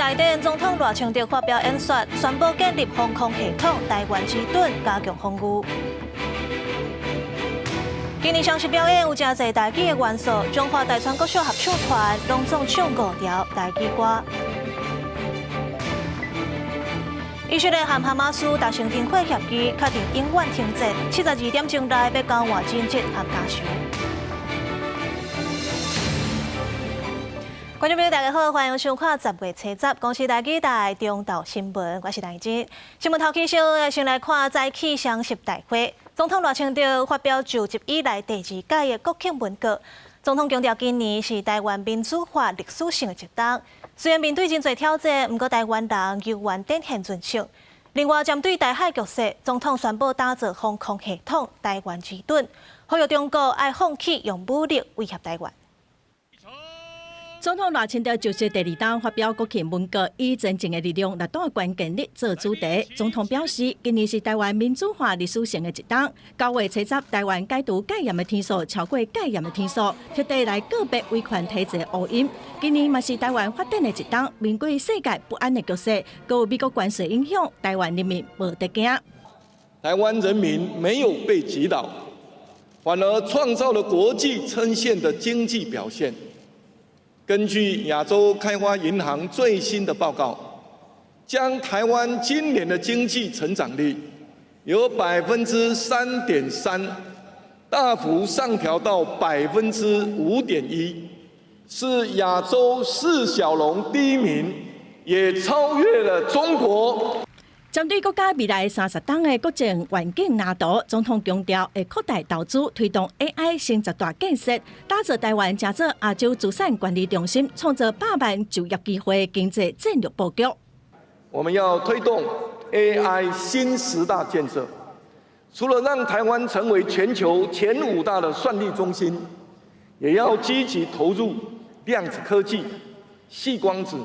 内底，总统赖清德发表演说，宣布建立防空系统台湾之盾，加强防御。今年双十表演有真侪台语的元素，中华大川国小合唱团隆重唱5条台语歌。以色列和哈马斯达成停火协议，确定永远停战，72点钟内要交换战绩和加伤。观众朋友，大家好，欢迎收看10月7日，公司台记台中道新闻，我是陈真。新闻头起先来看早起双十大会，总统赖清德发表就职以来第2届的国庆文告。总统强调，今年是台湾民主化历史性的一档。虽然面对真侪挑战，不过台湾人犹原展现韧性。另外，针对台海局势，总统宣布打造防空系统台湾之盾，呼吁中国爱放弃用武力威胁台湾。总统赖清德就职第2档发表国庆文告，以真正的力量来党关键力做主题。总统表示，今年是台湾民主化历史性的一档。9月7日，台湾解除戒严的天数超过戒严的天数，特地来个别维权体制乌音。今年嘛是台湾发展的一档，面对世界不安的局势，各有美国关税影响，台湾人民无得惊。台湾人民没有被击倒，反而创造了国际称羡的经济表现。根据亚洲开发银行最新的报告，将台湾今年的经济成长率由3.3%大幅上调到5.1%，是亚洲4小龙第1名，也超越了中国。针对国家未来30档的国政环境蓝图，总统强调会扩大投资，推动 AI 新10大建设，打造台湾成做亚洲资产管理中心，创造100万就业机会经济战略布局。我们要推动 AI 新10大建设，除了让台湾成为全球前5大的算力中心，也要积极投入量子科技、矽光子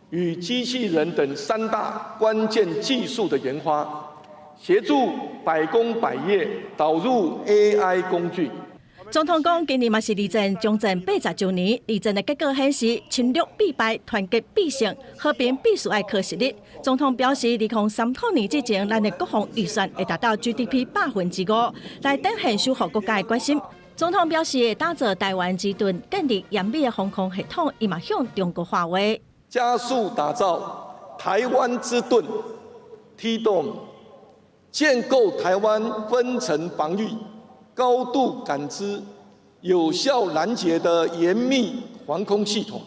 与机器人等3大关键技术的研发，协助百工百业导入 AI 工具。总统讲，今年嘛是二战中正80周年，二战的结果显示，侵略必败，团结必胜，和平必须爱靠实力。总统表示，2035年之前，咱的国防预算会达到 GDP 5%，来展现守护国家的决心。总统表示，会打造台湾之盾，建立严密的防空系统，伊嘛向中国化为。加速打造台湾之盾，推动建构台湾分层防御、高度感知、有效拦截的严密防空系统。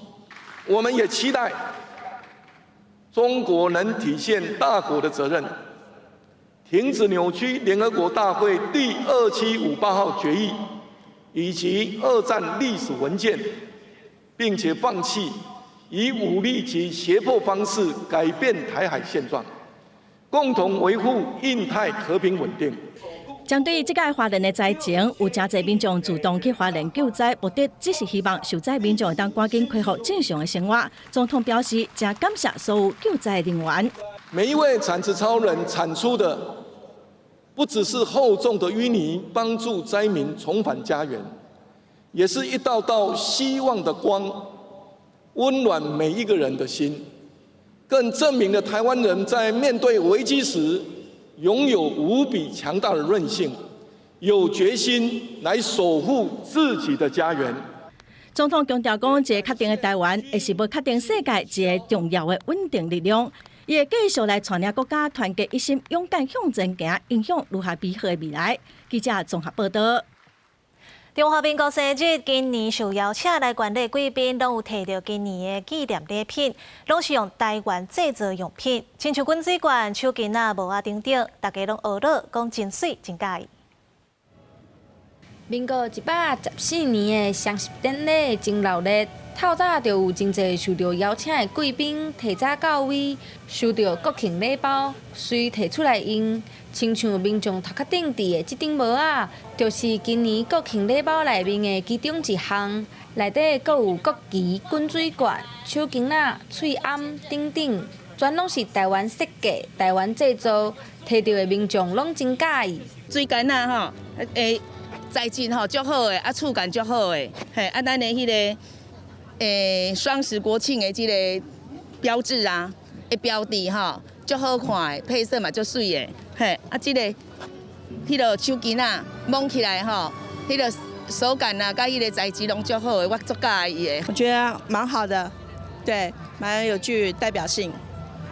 我们也期待中国能体现大国的责任，停止扭曲联合国大会第2758号决议以及2战历史文件，并且放弃以武力及胁迫方式改变台海现状，共同维护印太和平稳定。针对这届华人的灾情，有真侪民众主动去华人救灾，目的只是希望受灾民众当赶紧恢复正常的生活。总统表示，真感谢所有救灾人员。每一位产值超人产出的，不只是厚重的淤泥，帮助灾民重返家园，也是一道道希望的光。温暖每一个人的心，更证明了台湾人在面对危机时，拥有无比强大的韧性，有决心来守护自己的家园。总统强调讲，一个确定的台湾，会是要确定世界一个重要的稳定力量，也继续来带领国家团结一心，勇敢向前行，影响如下美好的未来。记者综合报道。中华民国生日，今年受邀请来观礼贵宾，拢有摕到今年的纪念礼品，拢是用台湾制造用品，亲像滚水罐、手巾仔、帽仔等等，大家拢学了，讲真水真介意。民国114年的双十典礼真热烈，透早就有真侪受到邀请的贵宾提早到位，收到国庆礼包，随摕出来用。亲像民众头壳顶戴的这顶帽仔，就是今年国庆礼包内面的其中一项。内底阁有国旗、滚水罐、手巾仔、喙罨等等，全拢是台湾设计、台湾制造，摕到的民众拢真介意。水干仔吼，材质吼足好诶，触感足好诶，嘿，咱的迄个双十国庆的这个标志啊，标志吼，足好看的，配色嘛足水的，嘿，这个，迄个手巾啊，摸起来吼，迄个手感啊，甲迄个材质拢足好的，我足喜意的。我觉得蛮好的，对，蛮有具代表性，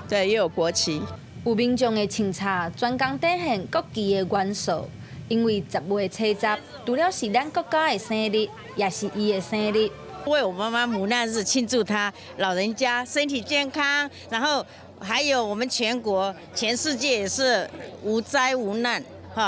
对，也有国旗。有民众的清茶专工展现国旗的元素，因为10月初10，除了是咱国家的生日，也是伊的生日。为我妈妈母难日庆祝她老人家身体健康，然后还有我们全国、全世界也是无灾无难，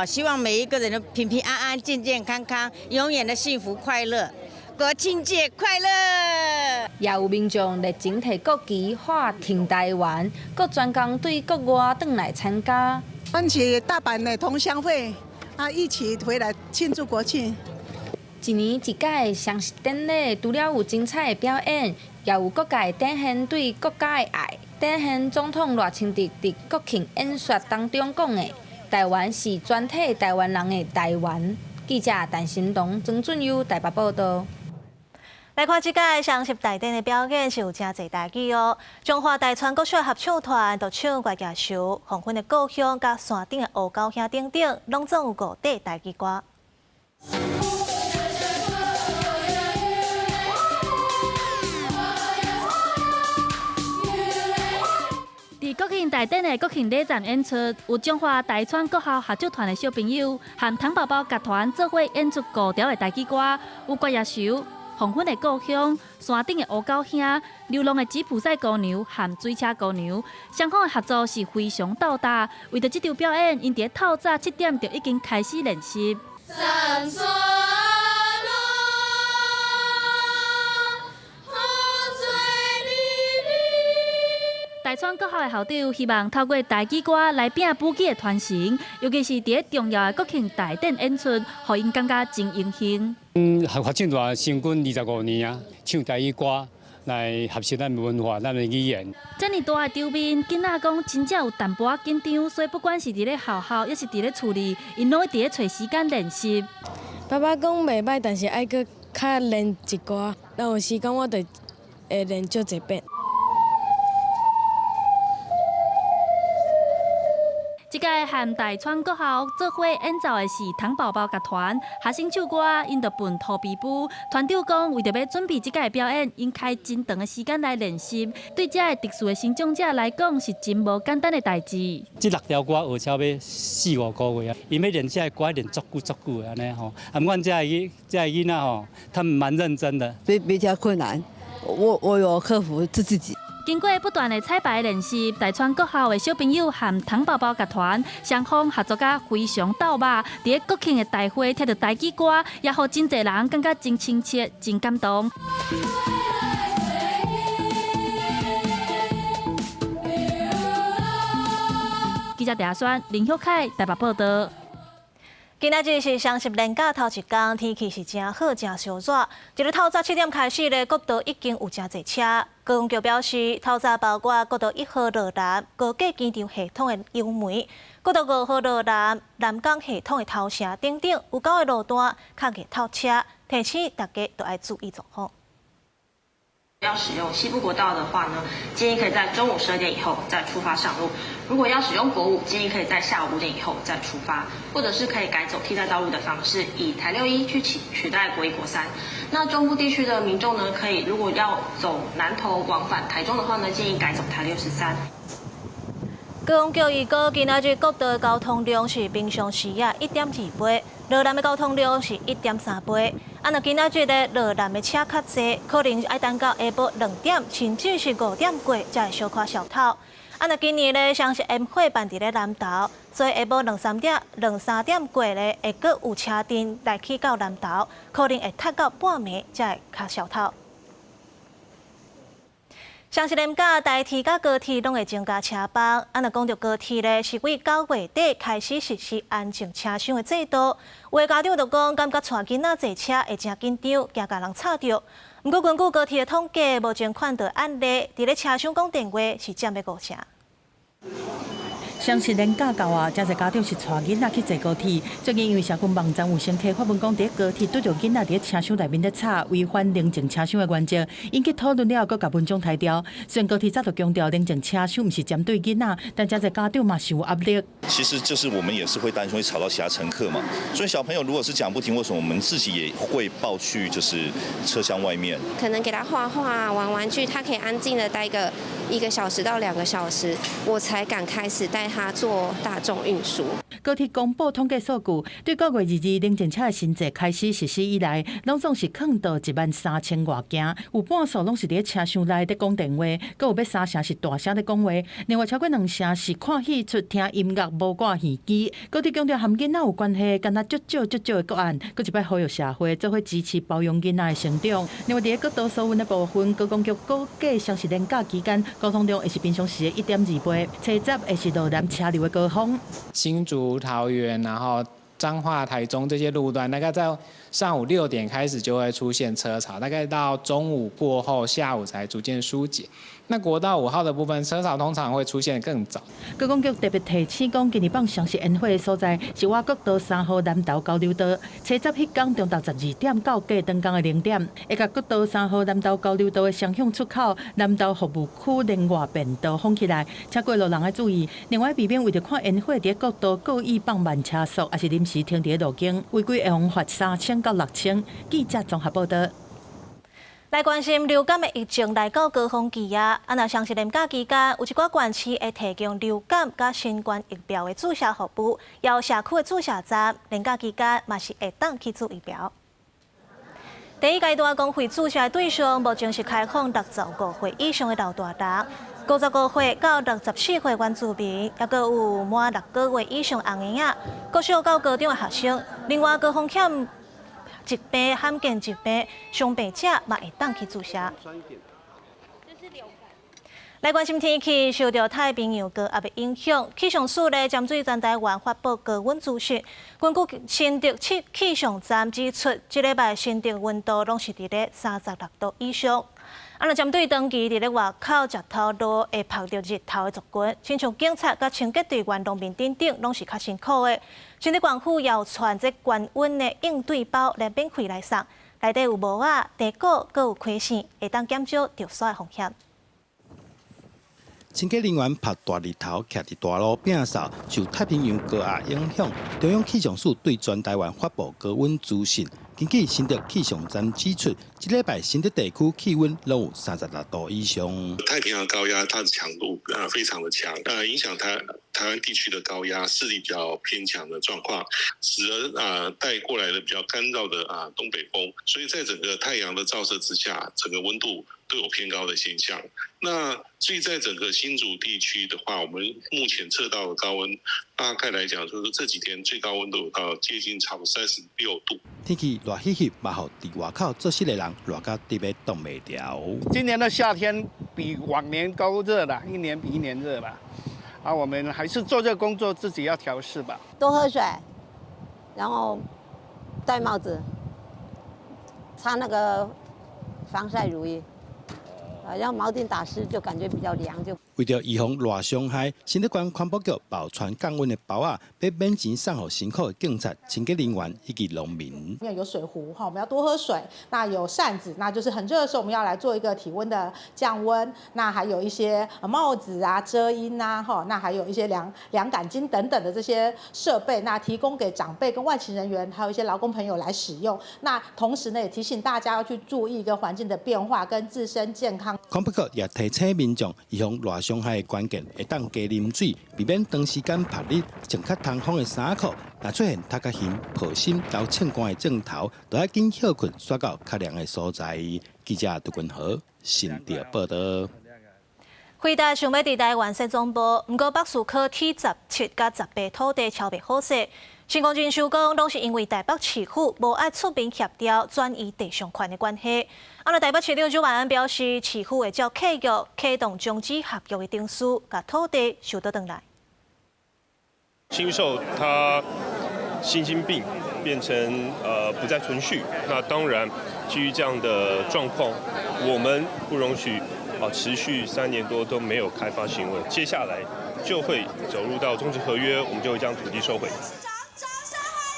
希望每一个人都平平安安、健健康康，永远的幸福快乐。国庆节快乐！也有民众热情摕国旗画挺台湾，搁专工对国外转来参加。欢起大阪的同乡会一起回来庆祝国庆。一年一届的双十典礼，除了有精彩的表演，也有各界展现对国家的爱。展现总统赖清德伫国庆演说当中讲的：“台湾是全体台湾人的台湾。”记者陈新东、曾俊佑台北报道。来看这届双十大典的表演是有真侪大举哦。中华大川国小合唱团就唱《月夜愁》，黄昏的故乡甲山顶的乌狗兄等等，拢总有5底大举歌。伫国庆大典的国庆礼赞演出，有中华大川国校合唱团的小朋友和糖宝宝乐团做伙演出5条的大举歌，有《月夜愁》、黄昏的故乡、山顶的乌狗兄、流浪的吉普赛姑娘和水车姑娘，双方的合作是非常斗大。为着这场表演，因伫透早7点就已经开始练习。大川国校的校长希望透过大举歌来摒武器的传承，尤其是伫重要的国庆大典演出，互因感觉真荣幸。合唱团成军25年啊，唱台语歌来合适咱的文化、咱的语言。这么大的场面，囡仔讲真正有淡薄仔紧张，所以不管是伫咧学校，抑是伫咧厝里，因拢会伫咧找时间练习。爸爸讲袂歹，但是爱搁较练一寡，若有时间我就会练足一遍。这届和大川国校做伙演奏的是糖宝宝乐团，学生唱歌因就奔土皮舞。团长讲，为着要准备这届表演，因开真长的时间来练习。对这个特殊的成长者来讲，是真无简单的代志。这6条歌学超要4、5个月啊，因要练这个歌练足久的安尼吼。啊，不过这个囡仔吼，他们蛮认真的。比较困难，我有克服自己。经过不断的彩排练习，大川国校的小朋友和糖宝宝乐团双方合作甲非常斗密。伫国庆的大会听到台语歌，也互真侪人感觉真亲切、真感动。记者查选林秀凯台北报道。今仔日是双十连假头一天，天气是真好，真烧热。一日透早7点开始咧，国道已经有真侪车。高公局表示，透早包括国道1号路南高架机场系统的油门、国道5号路南南港系统的头城等等，有9个路段较易透车，提醒大家都要注意状况。要使用西部国道的话呢，建议可以在中午12点以后再出发上路。如果要使用国5，建议可以在下午5点以后再出发，或者是可以改走替代道路的方式，以台61去取代国1、国3。那中部地区的民众呢，可以如果要走南投往返台中的话呢，建议改走台63。高公局预告，今仔日国道的交通量是平常时1.2倍，路南的交通量是1.3倍。若今仔日的路南的车较侪，可能要等到下晡2点，甚至是5点过才会小可小透。若今年咧双十宴会办伫咧南投，所以下晡2、3点过咧，会阁有车阵来去到南投，可能会塞到半暝才会较小透。双十连假，台铁甲高铁拢会增加车班。若讲到高铁咧，是为9月底开始实施安静车厢的制度。有的家长就讲，感觉带囡仔坐车会真紧张，惊甲人吵着。不过根据高铁的统计，目前看到案例，伫咧车厢讲电话是占要5成。双十连假到啊，真侪家长是带囡仔去坐高铁。最近因为社区网站有乘客发文讲，伫高铁拄着囡仔伫车厢内面咧吵，违反宁静车厢的原则，引起讨论了，佮甲文章抬掉。虽然高铁早就强调宁静车厢毋是针对囡仔，但真侪家长嘛是有压力。其实就是我们也是会担心会吵到其他乘客嘛，所以小朋友如果是讲不听，为什么我们自己也会抱去就是车厢外面？可能给他画画、玩玩具，他可以安静的待个1个小时到2个小时，我才敢开始带他坐大众运输。高铁公布统计数据，对9月22宁静车的新制开始实施以来，拢总是坑到13000外件，有半数拢是伫车厢内伫讲电话，佮有要3成是大声伫讲话，另外超过2成是看戏出听音乐无挂耳机。高铁强调和囡仔有关系，敢若足少的个案，佮一摆呼吁社会做伙支持包容囡仔的成长。另外，伫个高度疏运的部分，高公局估计双十连假期间，交通量会是平常时的1.2倍，车站会是路南车流的高峰。新竹、桃园，然后彰化、台中这些路段，大概在上午6点开始就会出现车潮，大概到中午过后，下午才逐渐疏解。那国道5号的部分，车潮通常会出现更早。高公局特别提醒讲，今年放双十烟火的所在是外国道3号南投交流道，车站迄天中昼12点到过灯光的0点，会甲国道3号南投交流道的双向出口南投服务区另外变道封起来，请过路人要注意。另外，避免为着看烟火，伫国道故意放慢车速，还是临时停伫路径，违规会罚3000到6000。记者综合报道。来关心流感的疫情来到高峰期啊！若双十连假期间，有一寡县市会提供流感甲新冠疫苗的注射服务，由社区的注射站，连假期间嘛是会当去注疫苗。第一阶段公费注射对象目前是开放65岁以上的老大人，55岁到64岁原住民，也阁有满6个月以上红婴仔，国小到高中的学生，另外高风险疾病、罕见疾病、伤病者嘛会当去注射。来关心天气，受到太平洋高压的影响，气象署咧尖水站台湾发布高温资讯。根据新竹气象站指出，这礼拜新竹温度拢是伫咧36度以上。若针对长期伫咧外口食头路会晒到日头的族群，亲像警察甲清洁队员、农民等等，拢是较辛苦的。新竹县府要传这高温的应对包来免费来送，内底有帽仔、地果，阁有开线，会当减少着刷的风险。清洁人员晒大日头，徛伫大路摒扫，受太平洋高压影响，中央气象署对全台湾发布高温资讯。根据新竹气象站指出，这礼拜新竹地区气温拢有36度以上。太平洋高压它的强度非常的强，影响台湾地区的高压势力比较偏强的状况，使得带过来的比较干燥的东北风，所以在整个太阳的照射之下，整个温度都有偏高的现象。那至于在整个新竹地区的话，我们目前测到的高温，大概来讲，就是这几天最高温都有到接近超过36度。天气热翕翕，嘛互伫外口做事的人热到直要冻袂了。今年的夏天比往年高热了，一年比一年热吧。我们还是做这个工作，自己要调试吧。多喝水，然后戴帽子，擦那个防晒乳液。让毛巾打湿就感觉比较凉。为了预防热伤害，新竹县环保局保存降温的包啊，要免钱送予辛苦的警察、清洁人员以及农民。有水壶哈，我们要多喝水。那有扇子，那就是很热的时候，我们要来做一个体温的降温。那还有一些帽子啊、遮阴啊，哈，那还有一些凉感巾等等的这些设备，那提供给长辈跟外勤人员，还有一些劳工朋友来使用。那同时呢，也提醒大家要去注意跟环境的变化跟自身健康。环保局也提醒民众预防热伤害的关键，会当加啉水，避免长时间晒日，穿较通风的衫裤。若出现头壳晕、抱心、到呛寒的症头，就要紧休困，刷到较凉的所在。记者杜君豪，新竹报道。回答想要伫台湾设总部，不过北市考T17甲18土地超袂好势。新公证书讲，拢是因为台北市府无爱出面协调转移地上权的关系。台北市长朱万安表示，市府会照契约启动终止合约的定书，把土地收倒转来。新售他心肌病变成不再存续，那当然基于这样的状况，我们不容许持续3年多都没有开发行为。接下来就会走入到终止合约，我们就会将土地收回。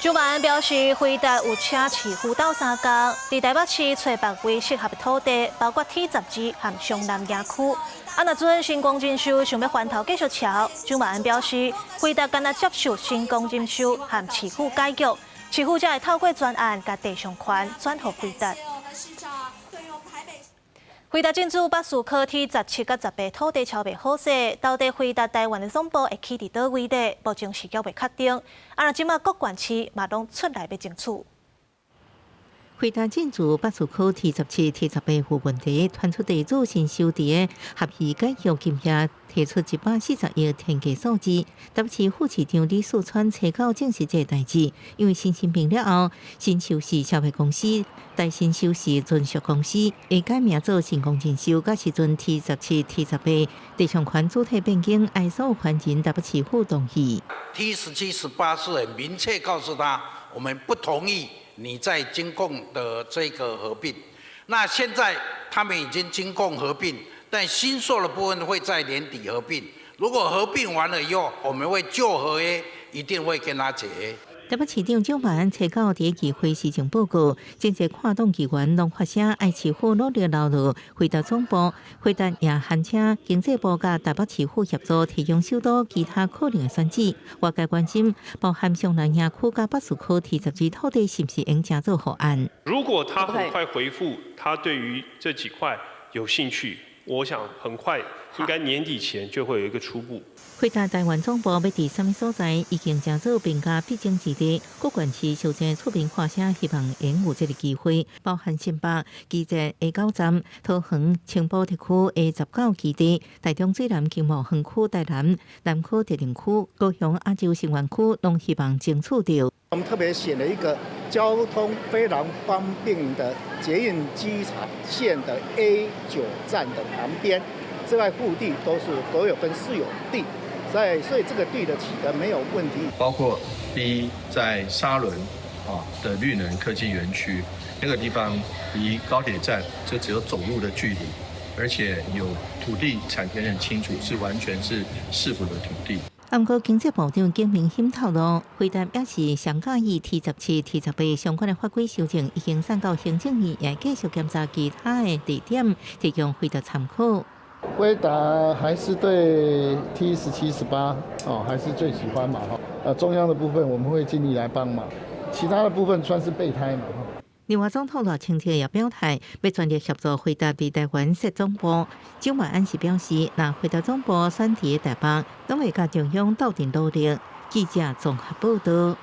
蒋万安表示，回答有请市府斗相共，伫台北市找别位适合的土地，包括T10支和松南野区。若准新公证书想要翻头继续抄，蒋万安表示，回答敢若接受新公证书和市府解约，市府才会透过专案甲地上权转予回答。回答政府北市考T17甲18土地超袂好势，到底回答台湾的总部会起伫倒位呢？目前是还未确定。若即马各县市嘛拢出来要争取。回答政府北市考T17、T18有问题，传出地主新收地合议解约金额提出140亿天价数字。台北市副市长李树川查到证实这代志，因为新申并了后，新秀市消费公司、台新秀市存续公司会改名做新公证收，甲时阵T17、T18地上权主体变更，爱所有权人台北市府同意。T17、18是很明确告诉他，我们不同意你在金控的这个合并。那现在他们已经金控合并，但新售的部分会在年底合并。如果合并完了以后，我们会就合约，一定会跟他解。台北市长蒋万安查到第一期会市情报告，政策跨党议员拢发声，爱市府努力留落回答总部，回答也喊请经济部甲台北市府协助提供首都其他可能的选址。外界关心，包含松南野区甲北市考T10土地是不是应加做法案？如果他很快回复，他对于这几块有兴趣，我想很快应该年底前就会有一个初步。回答台湾总部要伫什么所在，已经加做并加必经之地。各县市小姐出面发声，希望拥有这个机会，包含新北、基捷A9站、桃园、青埔特区A19基地、台中水南经贸园区台南、南科特定区、高雄亚洲新园区，拢希望争取到。我们特别选了一个交通非常方便的捷运机场线的 A9站的旁边，之外腹地都是国有跟私有地。所以这个地的取得没有问题。包括第一，在沙仑的绿能科技园区，那个地方离高铁站就只有走路的距离，而且有土地产权很清楚，是完全是市府的土地。不过，经济部长景明显透露，回答表示，上介意T17、T18相关的法规修正已经送到行政院，也继续检查其他的地点，提供回答参考。回答还是对T17、18还是最喜欢嘛中央的部分我们会尽力来帮忙，其他的部分算是备胎嘛另外，总统赖清德也表态，要全力协助回答伫台湾设总部。蒋万安是表示，若回答总部选伫台北，拢会甲中央斗阵努力。记者综合报道。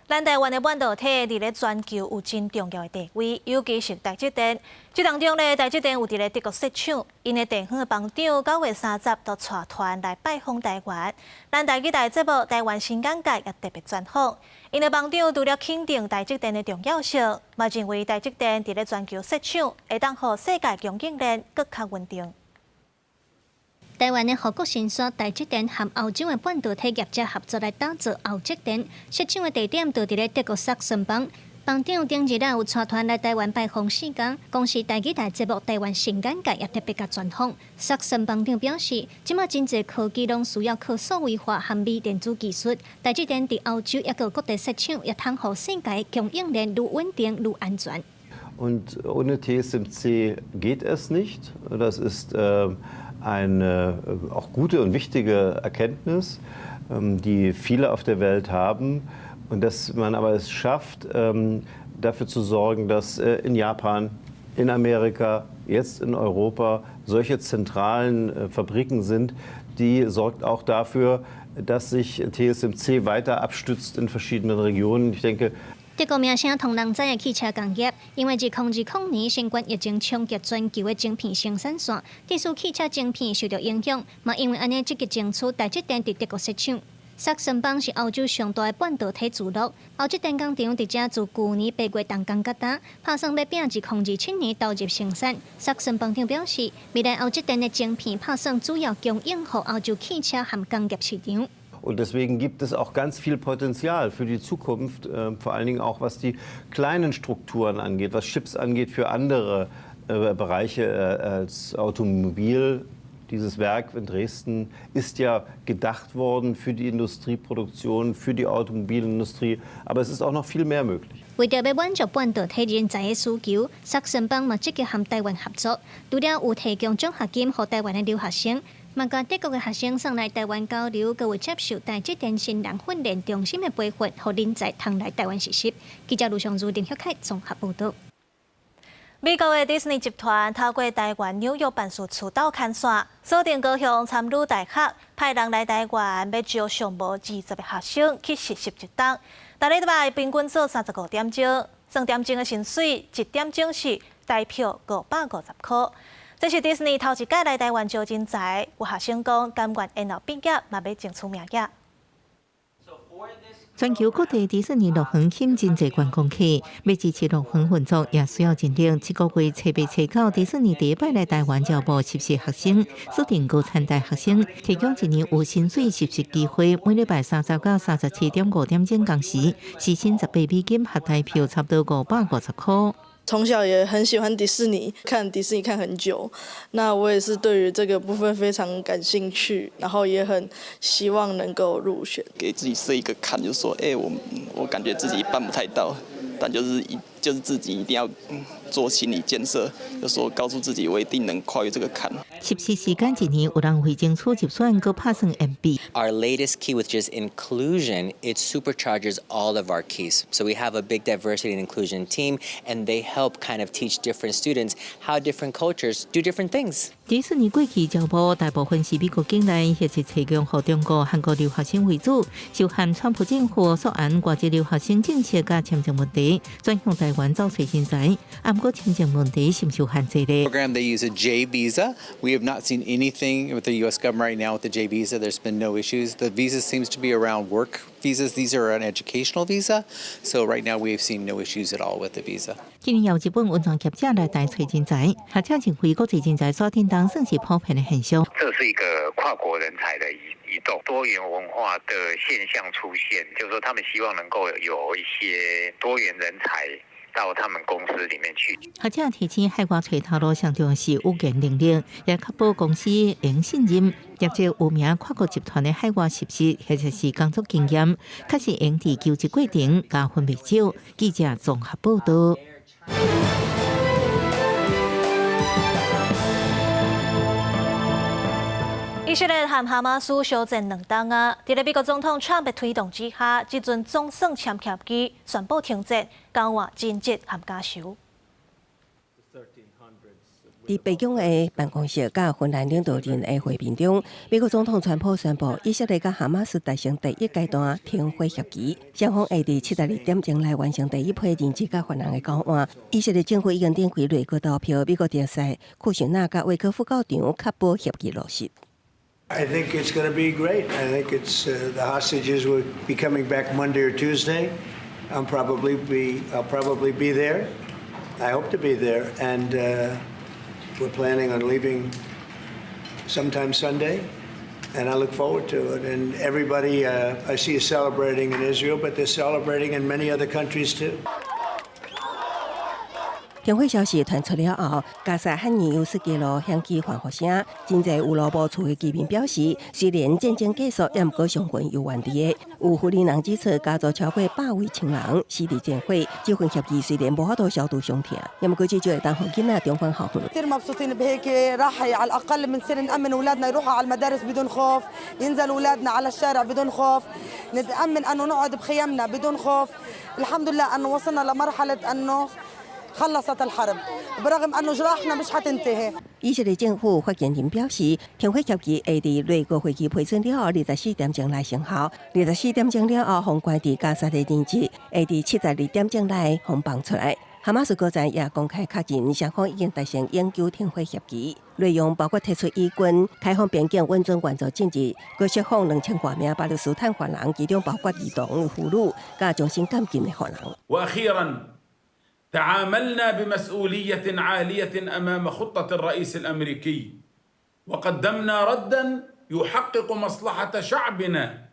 咱台湾的半导体伫咧全球有真重要的地位，尤其是台积电。这当中咧，台积电有伫咧德国设厂，因的电厂帮长9月30都带团来拜访台湾。咱台记台节目《台湾新感觉》也特别专访，因的帮长除了肯定台积电的重要性，嘛认为台积电伫咧全球设厂，会当互世界供应链更较稳定。台湾的护国神山台积电和欧洲的半导体业者合作来打造欧积电，设厂的地点就伫咧德国萨克森邦。帮长顶日有带团来台湾拜访4天，公司台记台节目《台湾新感觉》也特别甲专访。萨克森帮长表示，即马真侪科技拢需要靠数位化和微电子技术，台积电伫欧洲也个各地设厂，也通互世界供应链愈稳定愈安全。Und ohne TSMC geht es nicht. Das ist eine auch gute und wichtige Erkenntnis, die viele auf der Welt haben. Und dass man aber es schafft, dafür zu sorgen, dass in Japan, in Amerika, jetzt in Europa solche zentralen Fabriken sind, die sorgt auch dafür, dass sich TSMC weiter abstützt in verschiedenen Regionen. Ich denke, 德国名声同人知的汽车工业，因为2020年新冠疫情冲击全球的晶片生产线，致使汽车晶片受到影响。嘛，因为安尼积极争取台积电伫德国设厂。萨克森邦是欧洲上大的半导体聚落，欧积电工厂伫遮自去年8月动工甲打，拍算要拼2027年投入生产。萨克森邦长表示，未来欧积电的晶片拍算主要供应予欧洲汽车和工业市场。 Und deswegen gibt es auch ganz viel Potenzial für die Zukunft, vor allen Dingen auch was die kleinen Strukturen angeht, was Chips angeht für andere Bereiche als Automobil Dieses Werk in Dresden ist ja gedacht worden für die Industrieproduktion, für die Automobilindustrie, aber es ist auch noch viel mehr möglich. 为着要满足半导体人才的需求，萨克森邦嘛积极和台湾合作，除了有提供奖学金给台湾的留学生，嘛甲德国的学生送来台湾交流，佮会接受台积电新人训练中心的培训，让人才通来台湾实习。记者卢尚如、林晓凯综合报道。美国的迪士尼集团透过台湾纽约办事处导看线，锁定高雄参与大学，派人来台湾要招上无20个学生去实习一档。每礼拜平均做35点钟，算点钟的薪水1点钟是台票550块。这是迪士尼头一届来台湾招人才，有学生讲甘愿延后毕业，嘛要争取名额。全球各地迪士尼乐园吸引真侪观光客，要支持乐园运作也需要人力。这个月7月7号，迪士尼第一摆来台湾招募实习学生，锁定高产大学生，提供一年有薪水实习机会，每礼拜30到37.5点钟工时，时薪18美金，合台票差不多550块。从小也很喜欢迪士尼，看迪士尼看很久，那我也是对于这个部分非常感兴趣，然后也很希望能够入选。给自己设一个坎，就是说，我感觉自己办不太到，但就是自己一定要做心理建设，就说告诉自己我一定能跨越这个坎。实习时间1年，有人会争取入选，佮拍算 MB。Our latest key, which is inclusion, it supercharges all of our keys. So we have a big diversity and inclusion team, and they help kind of teach different students how different cultures do different things. 迪士尼过去招募大部分是美国境内，或是提供予中国、韩国留学生为主，受限川普政府所按外籍留学生政策甲签证问题，转向台湾找找人才。啊，不过签证问题是唔受限制咧。Program they use a J visa. We have not seen anything with the U.S. government right now with the J visa. There's been no issues. The visa seems to be around work visas. These are an educational visa. So right now we have seen no issues at all with the visa. 今年有日本文创业者来台找人才，或者是回国找人才所订单算是普遍的现象。这是一个跨国人才的移动，多元文化的现象出现，就是说他们希望能够有一些多元人才到他们公司里面去。或者提醒海外找头路上重要是有言能力，也确保公司能信任。业者有名跨国集团的海外实习或者是工作经验，确实能在求职过程加分不少。记者综合报道。以色列和哈马斯相战2天啊！在美国总统川普推动之下，这阵总算签协议，宣布停战，交换战绩和加收。在白宫的办公室甲芬兰领导人的会面中，美国总统川普宣布，以色列甲哈马斯达成第一阶段停火协议，双方会在72点钟内完成第一批人质甲犯人的交换。以色列政府已经展开内阁投票，美国电视库什纳甲维克副校长确保协议落实。I think it's going to be great. I think it's the hostages will be coming back Monday or Tuesday. I'll probably be there. I hope to be there, and we're planning on leaving sometime Sunday. And I look forward to it. And everybody I see is celebrating in Israel, but they're celebrating in many other countries too. 停火消息传出了后，加沙和尼尤斯基路响起欢呼声。真侪有罗布处的居民表示，虽然战争结束，也毋过上军有原地的。有负责人指出，加州超过100位亲人死伫战火。这份协议虽然无法度消除伤痛，也毋过至少会当互囡仔重返校园。كثير مبسوطين بهيك راح على الأقل بنصير نأمن أولادنا يروحوا على المدارس بدون خوف، ينزلوا أولادنا على الشارع بدون خوف، نتأمن أنه نقعد بخيامنا بدون خوف. الحمد لله أنه وصلنا لمرحلة أنه خلصت الحرب برغم أنه جراحنا مش حتنتهي. 以色列政府发言人表示，停火协议会在内阁会议批准了后24点钟内生效。24点钟了后，封关伫加沙的人质会在72点钟内放放出来。哈马斯国站也公开确认，双方已经达成永久停火协议，内容包括提出以军、开放边境、稳准援助政治，佮释放2000多名巴勒斯坦犯人，其中包括儿童、妇女，佮终身监禁的犯人。تعاملنا بمسؤولية عالية أمام خطة الرئيس الأمريكي وقدمنا ردا يحقق مصلحة شعبنا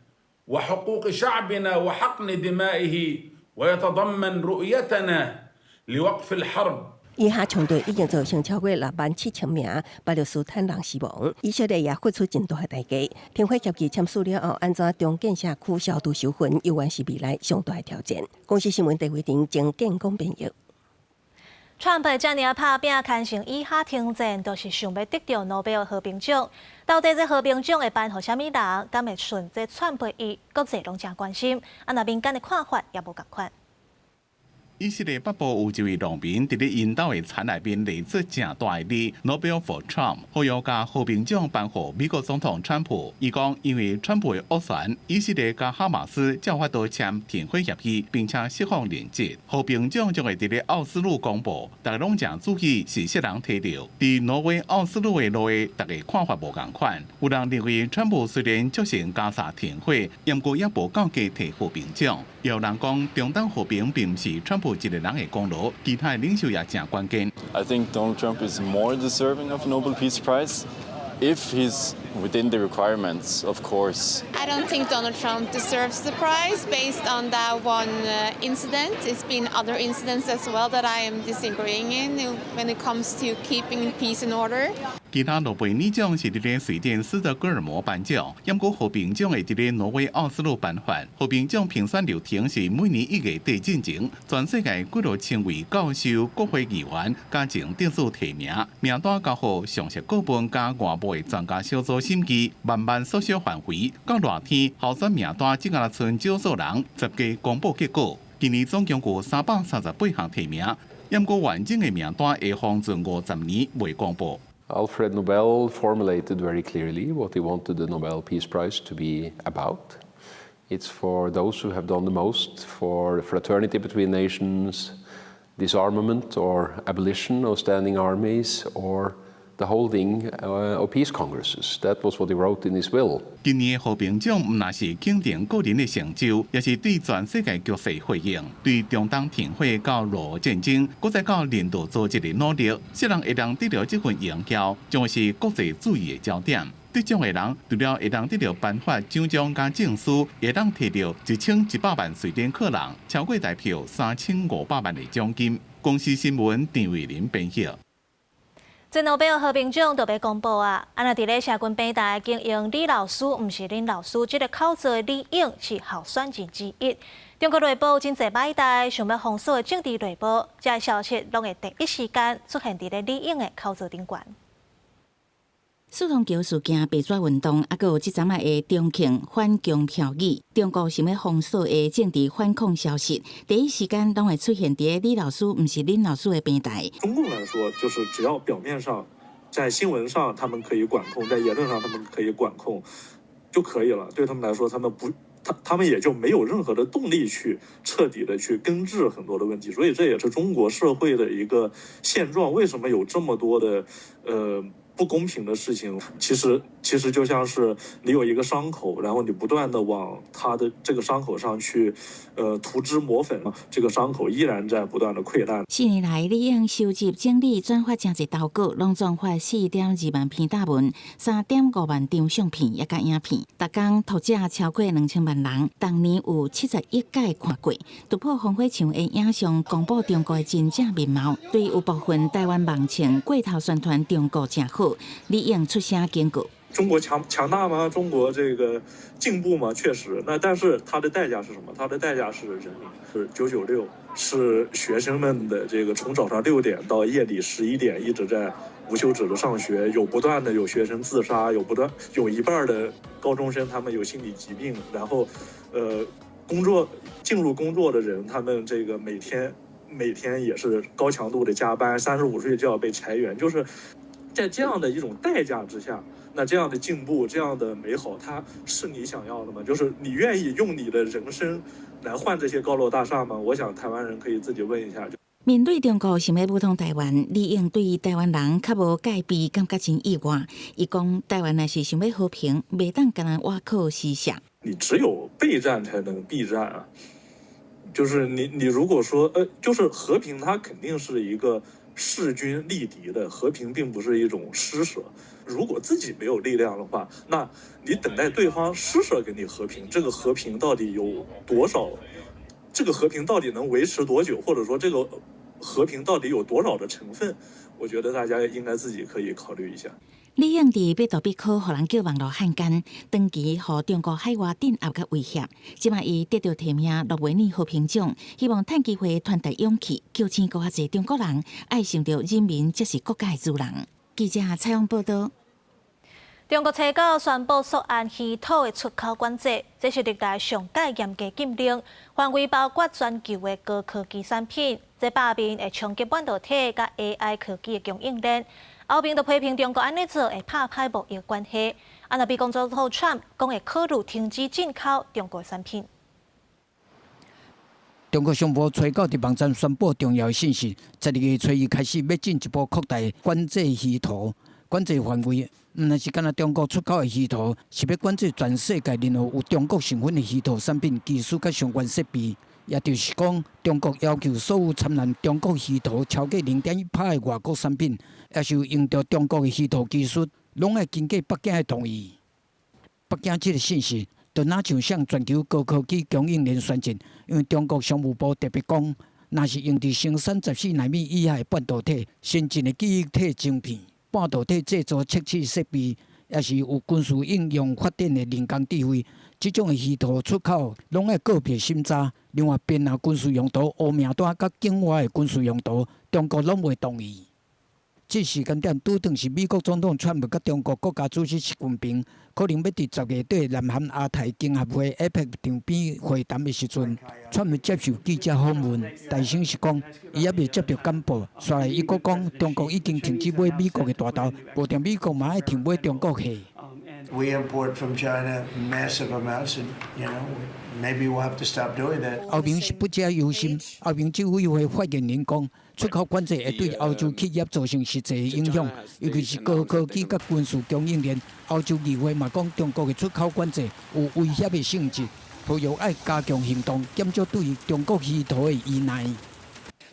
وحقوق شعبنا وحقن دمائه ويتضمن رؤيتنا لوقف الحرب 以下冲突已经造成超过67000名巴勒斯坦人死亡，以色列也付出真大的代价。停火协议签署了后，安怎重建社区消毒收分，永远是未来上大的挑战。公司新闻陈伟霆经建工编译。川普这尔拍拼牵成以哈停战，都是想要得到诺贝尔和平奖。到底这和平奖会颁予啥物人？敢会顺这川普意？国际拢真关心。那民间的看法也无共款。以色列北部有一位农民，伫咧因兜的田内面立出正大的字 Nobel for Trump， 呼吁甲和平奖颁予美国总统川普。伊讲，因为川普的斡旋，以色列甲哈马斯才法度签停火协议，并且释放人质。和平奖将会伫咧奥斯陆公布，大家拢正注意是谁人摕到。伫挪威奥斯陆的路的，大家看法无共款。有人认为川普虽然促成加沙停火，不过也无够格摕和平奖。也有人讲，中东和平并不是川普一个人的功劳，其他领袖也正关键。I think Donald Trump is more deserving of a Nobel Peace Prize if he's within the requirements, of course. I don't think Donald Trump deserves the prize based on that one incident. It's been other incidents as well that I am disagreeing in when it comes to keeping peace and order. 其他诺贝尔奖是伫咧瑞典斯德哥尔摩颁奖，不过和平奖会伫咧挪威奥斯陆颁发。和平奖评选流程是每年1月底进行，全世界几落千位教授、国会议员加前电视提名，名单交予上述各本加外部的专家小组审议，慢慢缩小范围。到热天，候选名单只敢剩少数人10家公布结果。今年总共有338项提名，不过完整的名单会放存50年未公布。Alfred Nobel formulated very clearly what he wanted the Nobel Peace Prize to be about. It's for those who have done the most for fraternity between nations, disarmament or abolition of standing armies, or the holding of peace congresses. That was what he wrote in his will. 今年的和平奖唔那是肯定个人的成就，也是对全世界局势回应，对中东停火到俄乌战争，搁再到人道组织的努力，谁人会当得到这份荣耀，将会是国际注意的焦点。得奖的人除了会当得到颁发奖章加证书，会当摕到1100万瑞典克朗，超过代表3500万的奖金。公司新闻郑伟林编译。这诺贝尔和平奖就要公布啊！那伫咧社群平台经营李老师，唔是林老师，这个口罩的李颖是候选人之一。中国内部真侪歹代想要封锁的政治内部，这个消息拢会第一时间出现伫咧李颖的口罩顶悬。四通桥事件、白纸运动，还有即阵的中庆反共票语，中国想要封锁的政治反恐消息，第一时间拢会出现伫李老师，唔是林老师的平台。中共来说，就是只要表面上在新闻上他们可以管控，在言论上他们可以管控就可以了。对他们来说，他们也就没有任何的动力去彻底的去根治很多的问题。所以这也是中国社会的一个现状。为什么有这么多的不公平的事情？其实就像是你有一个伤口，然后你不断的往它的这个伤口上去涂脂抹粉，这个伤口依然在不断的溃烂。4年来，李颖收集、整理、转发真侪投稿，拢转发4.2万篇大文、3.5万张相片，也甲影片。逐工读者超过2000万人，当年有71届看过。突破烽火墙的影像，公布中国的真正面貌。对有部分台湾网情过头宣传中国真好，李颖出声警告。中国强大吗？中国这个进步吗？确实，但是它的代价是什么？它的代价是人民，是996，是学生们的这个从早上6点到夜里11点一直在无休止的上学，不断的有学生自杀，有一半的高中生他们有心理疾病，然后进入工作的人，他们这个每天也是高强度的加班，35岁就要被裁员，就是在这样的一种代价之下。那这样的进步，这样的美好，它是你想要的吗？就是你愿意用你的人生来换这些高楼大厦吗？我想台湾人可以自己问一下。面对中国想要武统台湾，李颖对台湾人较无戒备，感觉真意外。伊讲台湾若是想要和平，袂当干那挖靠思想。你只有备战才能避战啊！就是你如果说就是和平，它肯定是一个势均力敌的，和平并不是一种施舍。如果自己没有力量的话，那你等待对方施舍给你和平，这个和平到底有多少？这个和平到底能维持多久？或者说这个和平到底有多少的成分？我觉得大家应该自己可以考虑一下。李应伫百度必考，互人叫网络汉奸，长期互中国海外镇压甲威胁。即卖伊得到提名诺贝尔和平奖，希望趁机会传达勇气，叫醒更较侪中国人爱想着人民才是国家的主人。记者采访报道。中国青岛宣布索安稀土的出口管制，这是历来上界严格禁令，范围包括全球的高科技产品，这百面会冲击半导体甲 AI 科技的供应链。后面就批评中国安尼做会拍歹贸易关系。啊，若美国总统 Trump 讲会考虑停止进口中国产品。中国商务初九伫网站宣布重要信息，12月初一开始要进一步扩大管制稀土。管制范围毋但是干那中国出口的稀土，是要管制全世界任何有中国成分的稀土产品、技术甲相关设备。也就是讲，中国要求所有参揽中国稀土超过0.1%的外国产品，也是用到中国的稀土技术，拢要经过北京的同意。北京这个信息，就哪像向全球高科技供应链宣称，因为中国商务部特别讲，若是用伫生产14纳米以下的半导体、先进的记忆体晶片、半导体制造测试设备，也是有军事应用发展的人工智慧。这种的稀土出口，拢要个别审查。另外，边啊军事用途、乌名单甲境外的军事用途，中国拢袂同意。这时间点拄当是美国总统川普甲中国国家主席习近平可能要伫10月底南韩亚太经合会 APEC 场边会谈的时阵，川普接受记者访问，大声是讲，伊还未接到简报。刷来伊佫讲，中国已经停止买美国的大豆，无定美国嘛爱停买中国货。We import from China massive amounts, and maybe we'll have to stop doing that. 欧盟是不加忧心，欧盟执委会发言人讲，出口管制会对欧洲企业造成实际的影响，尤其是高科技甲军事供应链。欧洲议会嘛讲，中国的出口管制有威胁的性质，呼吁爱加强行动，减少对中国稀土的依赖。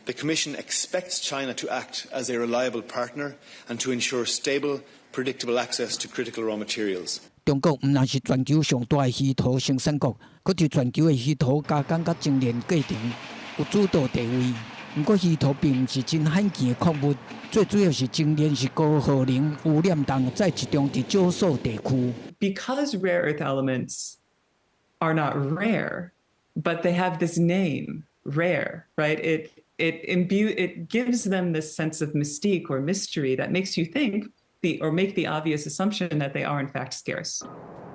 The Commission expects China to act as a reliable partner and to ensure stable, predictable access to critical raw materials. 中国毋但是全球上大的稀土生产国，佫是全球的稀土加工甲精炼过程有主导地位。不过，稀土并毋是真罕见的矿物，最主要是精炼是高耗能、污染重，再集中伫少数地区。Because rare earth elements are not rare, but they have this name, rare, right? It gives them this sense of mystique or mystery that makes you think or make the obvious assumption that they are in fact scarce.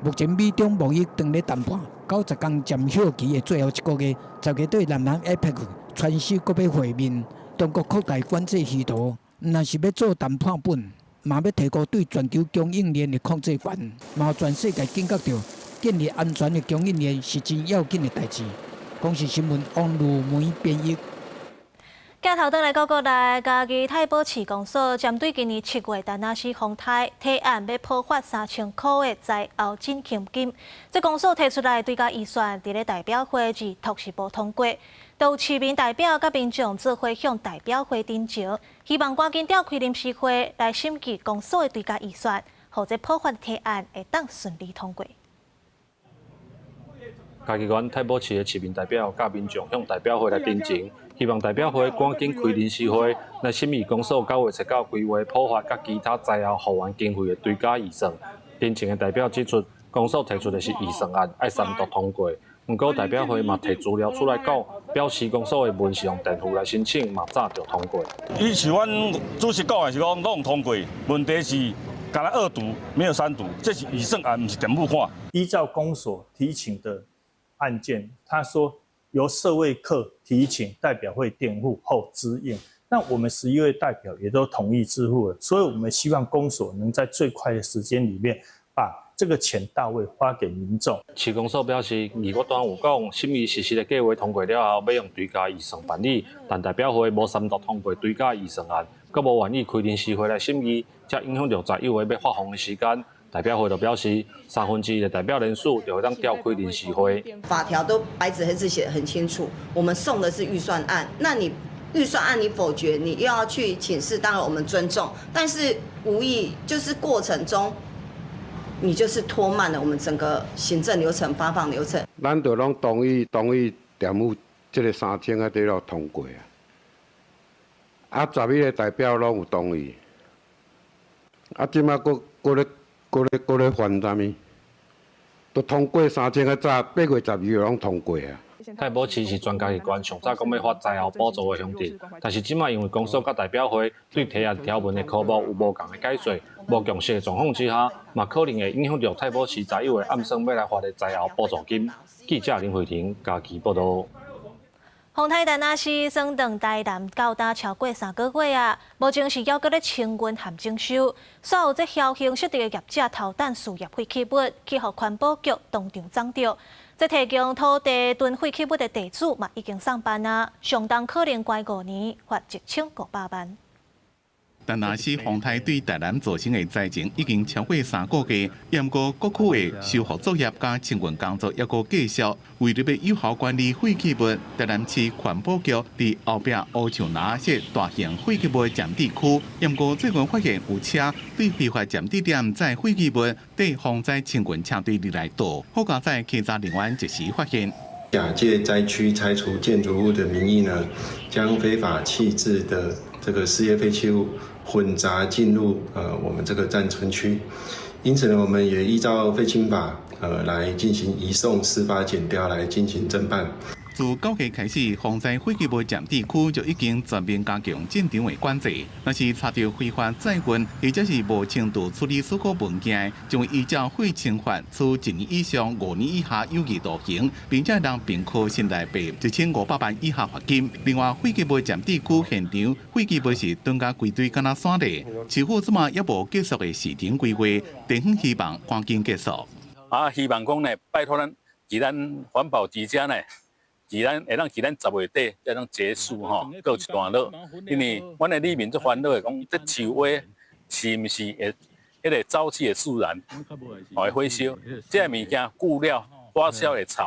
目前美中贸易正在谈判，90天占休期的最后一个月，10月底南韩 APEC 川西阁要会面，中国扩大管制稀土，毋但是要做谈判本，嘛要提高对全球供应链的控制权，嘛全世界警觉到建立安全的供应链是真要紧的代志。公视新闻王如梅编译。镜头转来到国内，嘉义太保市公所针对今年7月丹那市风台提案要普发3000块的灾后振兴金，这公所提出来追加预算，伫咧代表会至托市部通过，都有市民代表甲民众做伙向代表会顶情，希望赶紧召开临时会来审议公所的追加预算，或者普发的提案会当顺利通过。嘉义县太保市的市民代表甲民众向代表会来顶情。希望代表会赶紧开临时会来审议公所9月19规划普发甲其他灾后复原经费的追加预算。顶前的代表指出，公所提出的是预算案，爱3读通过。不过代表会嘛提资料出来讲，表示公所的文是用电付来申请，嘛早就通过。伊是阮主席讲的是讲拢通过，问题是敢若2读没有3读，这是预算案，不是电付款。依照公所提请的案件，他说。由社会课提请代表会垫付后支应，那我们11位代表也都同意支付了，所以我们希望公所能在最快的时间里面把这个钱到位发给民众。市公所表示，2月端有讲审议实施的计划通过了后，要用追加预算办理，但代表会无3读通过追加预算案，阁无愿意开临时会来审议，才影响到11月要发放的时间。代表会就表示，1/3的代表人数就会当调开临时会。法条都白纸黑字写得很清楚，我们送的是预算案，那你预算案你否决，你又要去请示，当然我们尊重，但是无意就是过程中，你就是拖慢了我们整个行政流程、发放流程。咱就拢同意填付这个3000啊，得要通过啊。11个代表拢有同意，即马搁咧烦啥物？都通过3000个早，8月12号拢通过啊。太保市是专家机关，上早讲要发灾后补助的乡镇，但是即马因为公所甲代表会对提案条文的科目有无共的解说、无共识的状况之下，嘛可能会影响到太保市11月暗算要来发的灾后补助金。记者林慧婷家己报道。丰泰丹那市算等台南到达超过3个月啊，目前是要搁咧清运含征收，所有这侥幸失地的业者头等事业废弃物，去互环保局当场掌着。这提供土地囤废弃物的地主嘛已经上班啊，上当可能关5年，罚1500万。但那是丰泰对台南造成的灾情已经超过3个月，不过各区的修复作业加清运工作还阁继续。为了要有效管理废弃物，台南市环保局伫后壁乌树林设大型废弃物占地区，不过最近发现有车对非法占地点载废弃物，对防灾清运车队里来倒，好加在稽查人员及时发现。假借灾区拆除建筑物的名义呢，将非法弃置的这个事业废弃物混杂进入我们这个暂存区，因此呢，我们也依照废清法来进行移送司法检调来进行侦办。自9月开始，防灾废弃物占地区就已经全面加强进场的管制。若是查到非法载运或者是无程度处理所有物件，将会依照废清法处1年以上5年以下有期徒刑，并且让并科新台币1500万以下罚金。另外，废弃物占地区现场废弃物是蹲甲规堆敢若山地，市府即马也无结束的市场规划，地方希望赶紧结束。希望讲呢，拜托咱环保局者呢。会让10月底才能结束告一段落。因为阮的里面最烦恼的讲，这树蛙是毋是会迄个沼气的自然会火烧？这物件久了发酵会臭，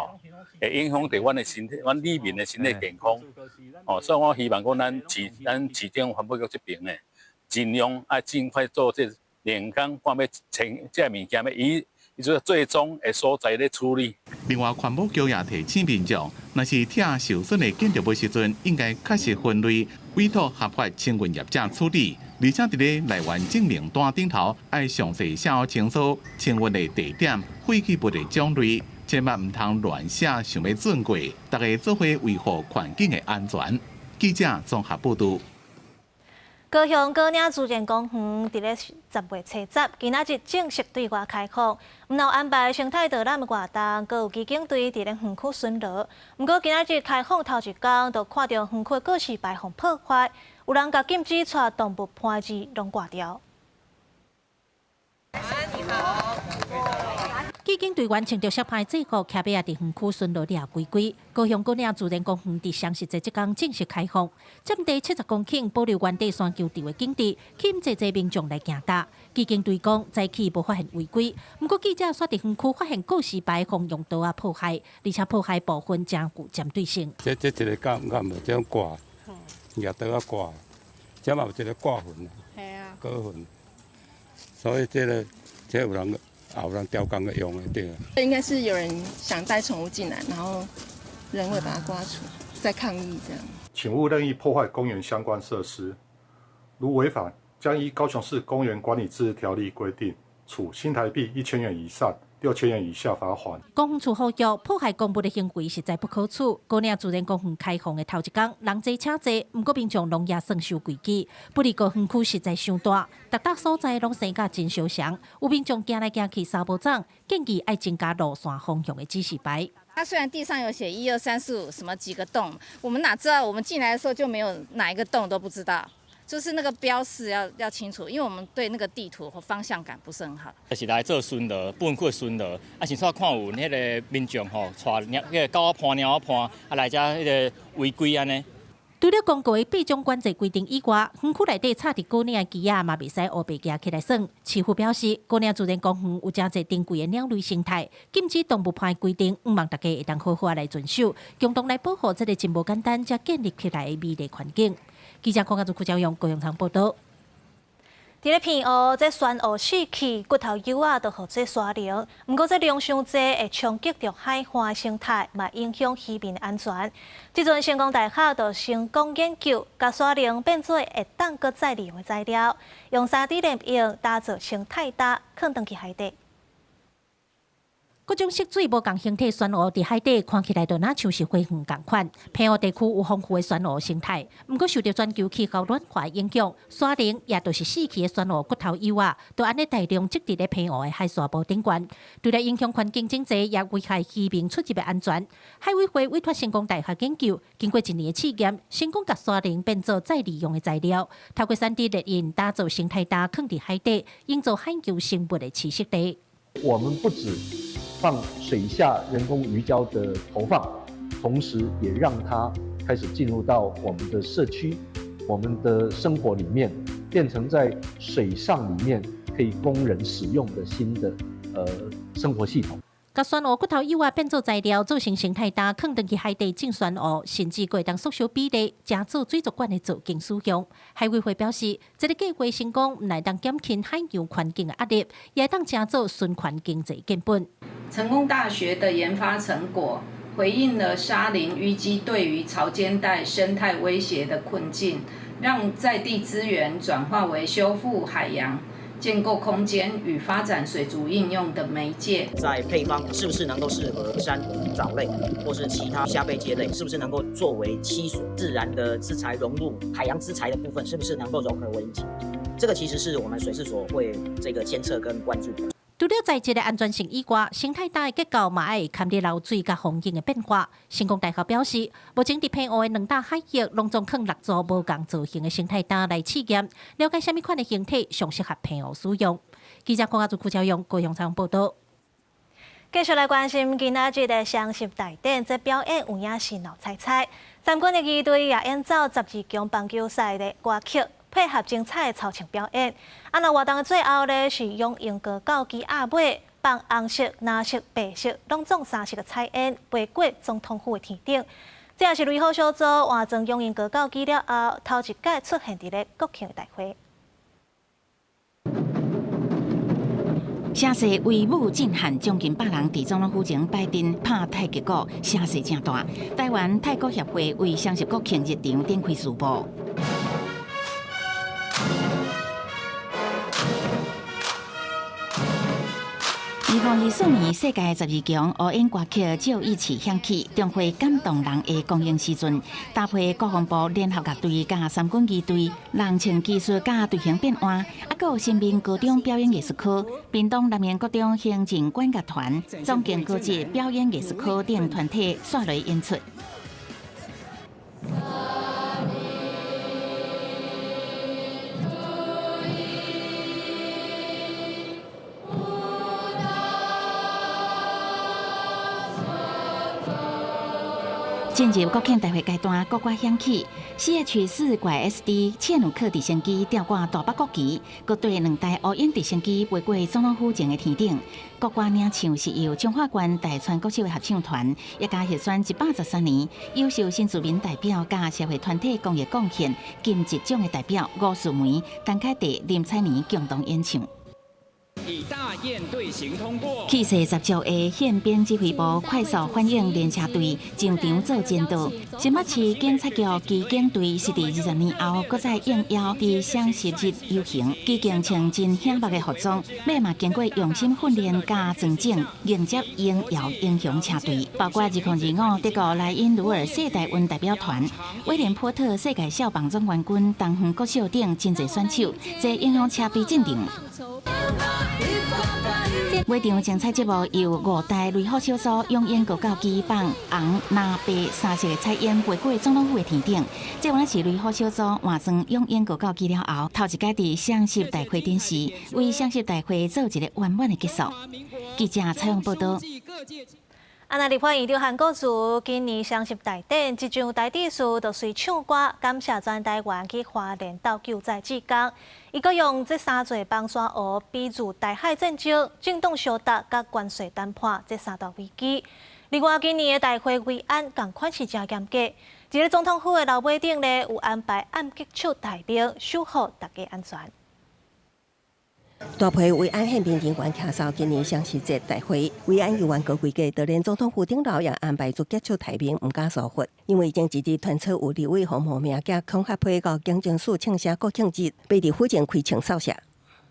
会影响到阮的身体，阮里面的身体健康。所以我希望讲咱市政环保局这边呢，尽量尽快做这连工，看要清这物件要伊就是最终的所在咧处理。另外，环保局也提醒民众，若是拆受损的建筑物时阵，应该确实分类，委托合法清运业者处理。而且，伫咧来源证明单顶头，要详细写好清楚清运的地点、废弃物的种类，千万唔通乱写，想要准过，大家做伙维护环境的安全。记者综合报道。高雄高岭自然公园伫咧10月初10，今仔日正式对外开放。唔有安排生态导览的活动，阁有基警队伫咧园区巡逻。不过今仔日开放头一天，就看到园区告示牌互破坏，有人甲禁止带动物牌字拢挂掉。你好。基警队员穿着色牌制服，徛尾啊伫园区巡逻掠规规。高雄高岭自然公园伫双十节即天正式开放，占地70公顷，保留原地山丘地的景地，吸引侪民众来行踏。基警队讲早起无发现违规，不过记者煞伫园区发现告示牌互用刀啊破坏，而且破坏部分真具针对性。这一个敢无这样挂，拿刀啊挂，这嘛有一个挂痕，系啊，挂痕，所以这有人。有人雕钢的用的对啊，应该是有人想带宠物进来，然后人为把它刮除，在抗议这样。请勿任意破坏公园相关设施，如违反，将依高雄市公园管理自治条例规定，处新台币1000元以上6000元以下罚款。公园处呼吁破坏公物的行为实在不可取。高岭自然公园开放的头一天，人多车多，不过民众拢也算守规矩。不离个园区实在伤大，各大所在拢生甲真相像，有民众行来行去三步走，建议爱增加路线方向的指示牌。它虽然地上有写1、2、3、4、5什么几个洞，我们哪知道？我们进来的时候就没有哪一个洞都不知道。就是那个标示要清楚，因为我们对那个地图和方向感不是很好。就是来做巡逻，本区巡逻，是说看有迄个民众带迄个狗仔伴、猫仔伴，来遮迄个违规安尼。除了公告的8种管制规定以外，园区内底插伫高岭的枝仔嘛袂使乌白夹起来耍。市府表示，高岭自然公园有真侪珍贵的鸟类生态，禁止动物牌规定，望大家会当好好来遵守，共同来保护这个真无简单、才建立起来的美丽环境。记者柯家族区教用高雄场报道。伫咧片湖，这船湖死去，骨头油啊，都互这沙凌。不过这量伤济，会冲击着海岸生态，嘛影响渔民安全。即阵成功大学就成功研究，甲沙凌变做会当搁再利用的材料，用3D 列印打造生态搭，放登去海底。 各种色水无共形体船湖伫海底看起来就若像是花园共款。偏湖地区有丰富的船湖生态，不过受到全球气候暖化影响，沙凌也就是死去的船湖骨头油啊，都安尼大量积伫咧偏湖的海沙堡顶悬，除了影响环境经济，也危害渔民出入的安全。海委会委托成功大学研究，经过1年的试验，成功把沙凌变做再利用的材料，透过3D 列印打造生态搭，放伫海底，营造海洋生物的栖息地。我们不止 放水下人工鱼礁的投放，同时也让它开始进入到我们的社区、我们的生活里面，变成在水上里面可以供人使用的新的生活系统。 甲船湖骨头油啊变做材料，做成生态搭，放登去海底种船湖，甚至过当缩小比例，加做水族馆的造景使用。海委会表示，这个计划成功，唔来当减轻海洋环境的压力，也当加做循环经济根本。成功大学的研发成果，回应了沙凌淤积对于潮间带生态威胁的困境，让在地资源转化为修复海洋 建构空间与发展水族应用的媒介，在配方是不是能够适合珊瑚、藻类或是其他虾贝介类，是不是能够作为栖所？自然的资材融入海洋资材的部分，是不是能够融合为一体？这个其实是我们水事所会这个监测跟关注的。 除了在这个安全性以外，生态搭的结构嘛爱堪伫流水甲风景的变化。成功大学表示，目前伫偏湖的2大海域拢总放6座无共造型的生态搭来试验，了解什么款的形体上适合偏湖使用。记者郭家祖、邱朝阳、高雄采访报道。继续来关心今仔日的双十大典，这表演有影是脑猜猜。3军的旗队也演奏12强棒球赛的歌曲。 配合精彩的操场表演，那活动的最后呢是用英歌告基阿尾，放红色、蓝色、白色拢总3色的彩烟飞过总统府的天顶。这也是雷虎小组换装用英歌告基了后，头一届出现伫咧国庆的大会。 声势威武震撼，将近100人伫总统府前摆阵拍太极鼓，声势正大。台湾太鼓协会为双十国庆日场展开序幕。 2024年世界12强湖演歌曲就一起响起，重回感动人的公映时阵，搭配国防部联合乐队甲3军旗队，人情技术甲队形变换，还有新民高中表演艺术科、屏东南面高中行政管乐团、总建高级表演艺术科等团体率来演出。 进入国庆大会阶段，国歌响起，CH4怪 SD 切努克直升机吊挂大北国旗，各队2台乌鹰直升机飞过总统府前的天顶。国歌领唱是由中华关大川国手的合唱团，也加入选113年优秀新住民代表加社会团体公益贡献金质奖的代表吴淑梅、陈凯迪、林彩妮共同演唱。 以大雁队形通过。气势十足的宪兵指挥部快速反应连车队上场做监督。新北市警察局骑警队是伫20年后，搁再应邀伫双十日游行，机警穿真醒目的服装，马嘛经过用心训练加整整，迎接荣耀英雄车队，包括2025德国莱茵鲁尔世代运代表团、威廉波特世界少棒总冠军东方国小等真侪选手，在英雄车队阵容。 尾场精彩节目由5台雷虎小组用烟国教基放红、蓝、白3色的彩烟飞过总统府的天顶。这原来是雷虎小组换装用烟国教基了后，头一届伫双十大会展示，为双十大会做一个圆满的结束。记者采访报道。 那立法院长韩国瑜今年双十大典，一场大致数就随唱歌感谢全台湾去花莲岛救灾志工。伊阁用这3座帮山湖比喻大海战争、震动相达甲关税谈判这3大危机。另外，今年的大会维安同款是真严格，一个总统府的楼尾顶呢有安排暗击手带兵守护大家安全。大批维安宪兵人员卡扫今年双十节大会，维安人员各规格就连总统府顶楼也安排做结束台面，唔敢疏忽，因为经积极团测有立委黄某名甲恐吓批到警政署庆下国庆日，被伫府前开枪扫射。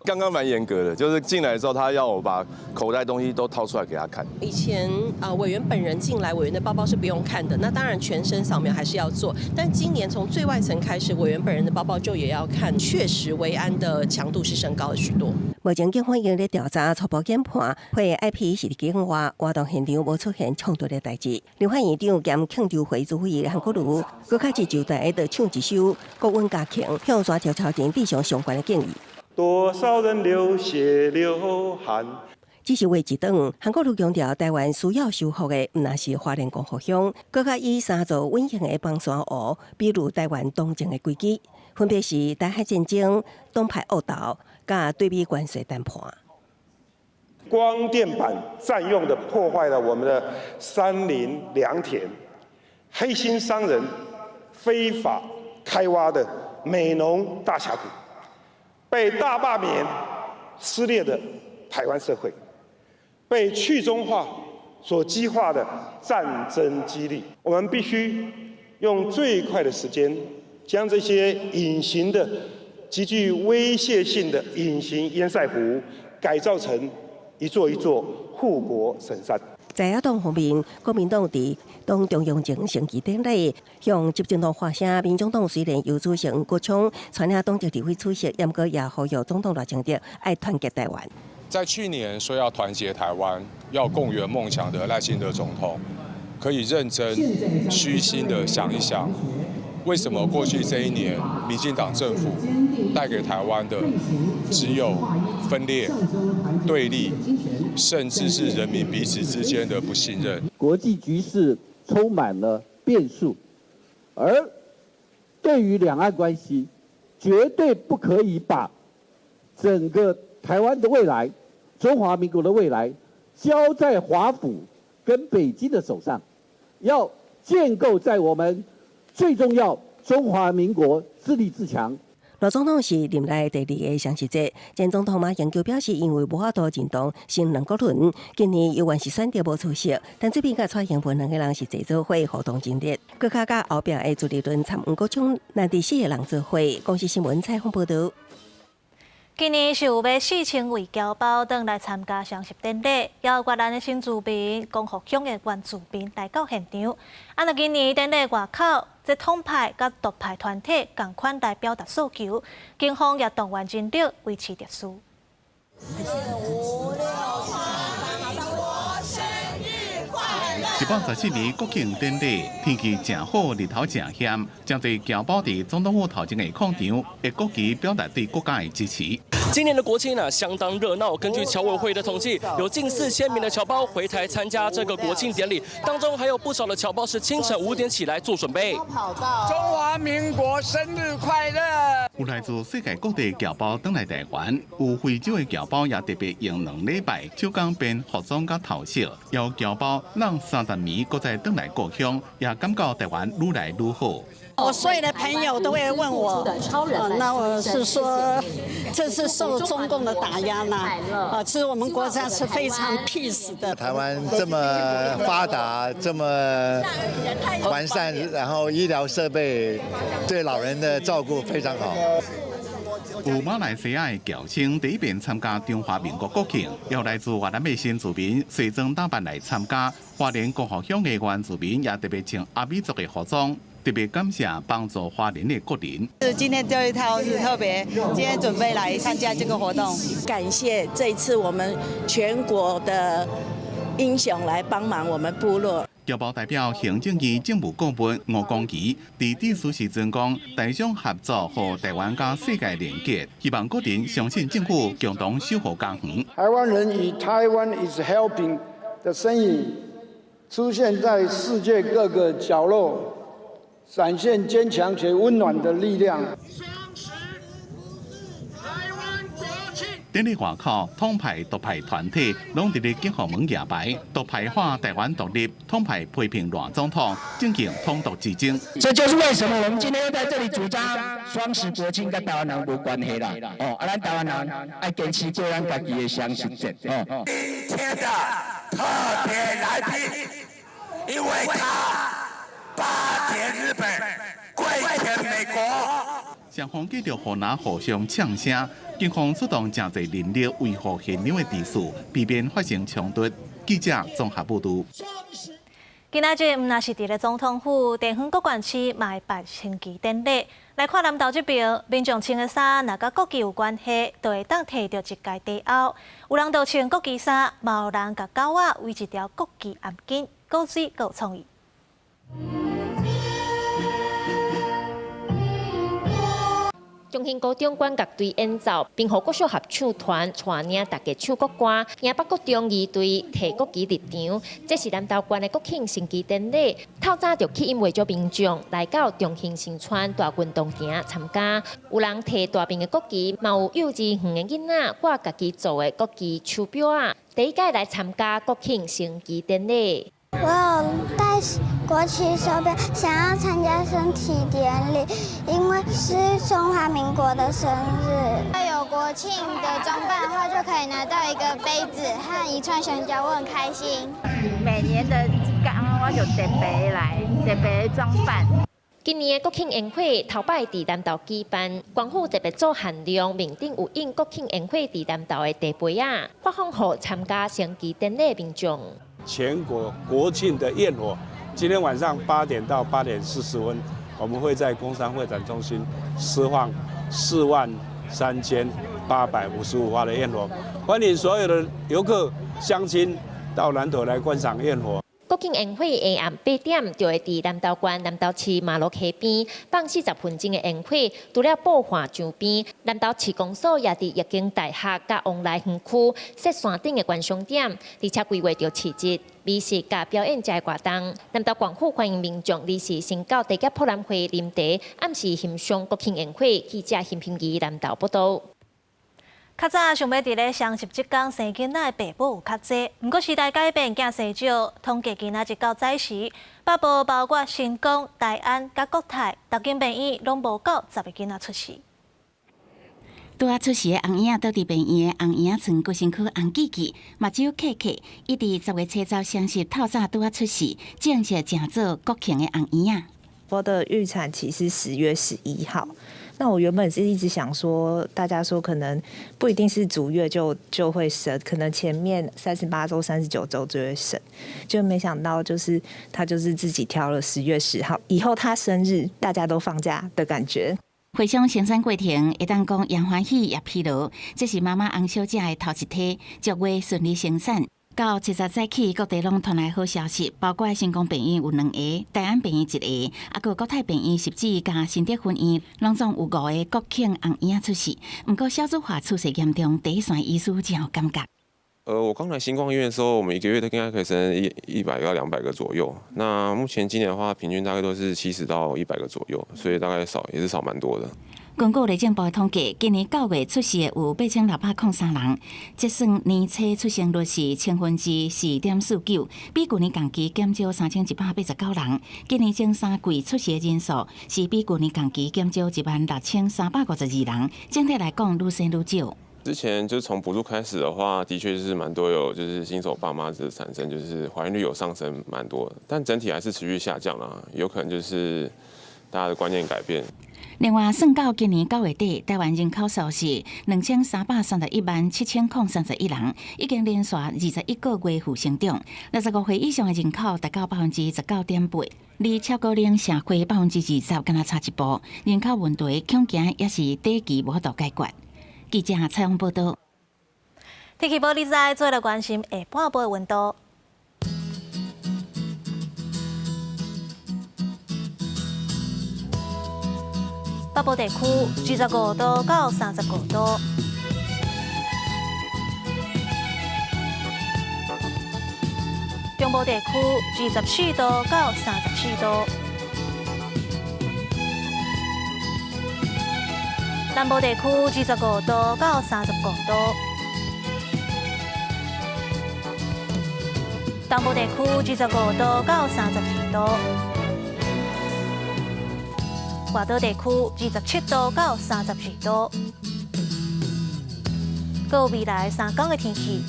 刚刚蛮严格的，就是进来之后，他要我把口袋东西都掏出来给他看。以前委员本人进来，委员的包包是不用看的，那当然全身扫描还是要做。但今年从最外层开始，委员本人的包包就也要看，确实维安的强度是升高了许多。目前警方已经在调查，初步研判，会 IP 是境外活动现场无出现冲突的代志。立法院长兼庆祝会主委韩国瑜，搁开始就在在唱一首国温加强，向全球朝廷致上相关的敬意。多少人流血流汗。只是话一顿，韩国瑜强调，台湾需要修复的，唔那是花莲共和乡，更加以3座稳型的防山湖，比如台湾东征的规矩，分别是台海战争、东派恶斗、甲对美关系谈判。光电板占用的破坏了我们的山林良田，黑心商人非法开挖的美浓大峡谷。被大罢免撕裂的台湾社会，被去中化所激化的战争激励，我们必须用最快的时间，将这些隐形的、极具威胁性的隐形堰塞湖改造成一座一座护国神山。在野党方面，国民党伫党中央前升旗典礼，向执政党发声。民众党虽然有主席黄国昌传领党籍立委出席，不过也呼吁总统赖清德爱团结台湾。在去年说要团结台湾、要共圆梦想的赖清德总统，可以认真、虚心的想一想，为什么过去这1年，民进党政府带给台湾的只有分裂、对立，甚至是人民彼此之间的不信任。国际局势充满了变数，而对于两岸关系，绝对不可以把整个台湾的未来、中华民国的未来交在华府跟北京的手上，要建构在我们最重要中华民国自立自强。罗总统是任内第2个双十节，前总统马英九表示，因为无法度进党新两国轮，今年犹原是选择无出席，但这边甲蔡英文2个人是坐做伙互动热烈，佮加甲后壁的朱立伦参黄国昌难第4个人做伙。公司新闻采访报道。今年是有约4000位侨胞等来参加双十典礼，邀越南的新住民、江福乡的原住民来到现场。按照今年典礼外口，这统派甲独派团体同款来表达诉求，警方也动员警力维持秩序。114年国庆典礼，天气正好，日头正险，将在侨胞伫总统府头前的广场，以国旗表达对国家的支持。今年的国庆呢，相当热闹。根据侨委会的统计，有近4000名的侨胞回台参加这个国庆典礼，当中还有不少的侨胞是清晨5点起来做准备。中华民国生日快乐！有来自世界各地侨胞登来台湾，有非洲的侨胞也特别用2礼拜手工编服装甲头饰，邀侨胞让30年搁再登来故乡，也感觉台湾愈来愈好。我所有的朋友都会问我，那我是说，这是受中共的打压呢。其实我们国家是非常 peace 的。台湾这么发达，这么完善，然后医疗设备对老人的照顾非常好。有马来西亚的侨生第一遍参加中华民国国庆，有来自越南的新住民西装打扮来参加。花莲江福乡的原住民也特别穿阿美族的服装。特别感谢帮助花莲的国人。今天这一套是特别，今天准备来参加这个活动，感谢这一次我们全国的英雄来帮忙我们部落。侨胞代表行政院政务顾问吴光基伫致辞时阵讲，大商合作和台湾甲世界连结，希望国人相信政府共同守护家园。台湾人以台湾 is helping 的身影出现在世界各个角落。展现坚强且温暖的力量。典典礼外口，统派独派团体拢伫咧建国门牙牌，独派化台湾独立，统派批评阮总统进行统独之争。这就是为什么我们今天要在这里主张双十国庆跟台湾人无关系啦。咱台湾人爱坚持过咱家己的双十节。今天的特别来宾，因为他霸天日本，跪舔美国。双方继续互拿互相呛声，警方出动真侪人力维护现场的秩序，避免发生冲突。记者综合报道。今仔日毋若是伫咧总统府，地方各县市嘛会办升旗典礼。来看南投这边，民众穿的衫若甲国旗有关系，就会当摕到一届地后。有人就穿国旗衫，嘛有人甲狗仔围一条国旗颔巾，各水各有创意。中兴高中管乐队演奏，并和国小合唱团带领大家唱国歌，迎北国中二队提国旗入场。这是南投县的国庆升旗典礼，透早就吸引未少民众来到中兴新村大运动场参加。有人提大柄的国旗，嘛有幼稚园的囡仔挂家己做的国旗手表啊，第一届来参加国庆升旗典礼。我有带国旗手表，想要参加升旗典礼，因为是中华民国的生日。要有国庆的装扮的话，就可以拿到一个杯子和一串香蕉，我很开心。每年的刚刚我就特别装扮。今年的国庆宴会头摆伫南投举办，官府特别做限量，面顶有印国庆宴会伫南投的地碑啊，发放予参加升旗典礼的民众。全国国庆的焰火，今天晚上8点到8点40分，我们会在工商会展中心释放43855发的焰火，欢迎所有的游客、乡亲到南投来观赏焰火。国庆宴会下暗8点就会伫南投县南投市马路溪边放40分钟的宴会，除了布画墙边，南投市公所也伫液晶大厦甲往来园区设山顶的观赏点，而且规划着市集、美食甲表演节活动。南投县府欢迎民众离时先到地甲博览会啉茶，暗时欣赏国庆宴会。记者邢平仪南投报道。较早想要伫咧双十节天生囡仔的爸母有较济，不过时代改变，囝生少。统计今仔日到早时，北部包括新港、大安、甲国泰、逐间病院拢无够10个囡仔出世。拄啊出世的红婴倒伫病院的红婴村国身区红记记，目睭刻刻，伊伫10月初10双十透早拄啊出世，正是正做国庆的红婴仔。我的预产期是10月11号。那我原本是一直想说，大家说可能不一定是足月就会生，可能前面38周、39周就会生，就没想到就是他就是自己挑了10月10号，以后他生日大家都放假的感觉。回想生产过程，会当讲也欢喜也疲劳，这是妈妈洪小姐的头一胎，10月顺利生产。到70早起，各地拢传来好消息，包括新光病院有2个，大安病院1个，还有国泰病院10甲新德分院，拢总有5个国庆红婴出世。不过小组化出事严重，第一线医师真有感觉。我刚来新光医院的时候，我们1个月都应该可以生100到200个左右。那目前今年的话，平均大概都是70到100个左右，所以大概也是少蛮多的。根据内政部的统计，今年9月出世的有8603人，折算年初出生率是4.49%，比去年同期减少3189人。今年前3季出世的人数是比去年同期减少16352人，整体来讲愈生愈少。之前就是从补助开始的话，的确是蛮多有就是新手爸妈的产生，就是怀孕率有上升蛮多的，但整体还是持续下降啦，有可能就是大家的观念改变。另外，算到今年9月底，台湾人口数是23317031人，已经连续21个月负成长。65岁以上的人口达到19.8%，离超高龄社会20%敢若差一步。人口问题恐惊也是短期无法度解决。记者采访报道。天气报你知，做来关心下半晡的温度。北部地区25度到35度，中部地区24度到34度，南部地区25度到35度。东部地区25度到32度，外岛地区27度到32度。还有未来3天的天气。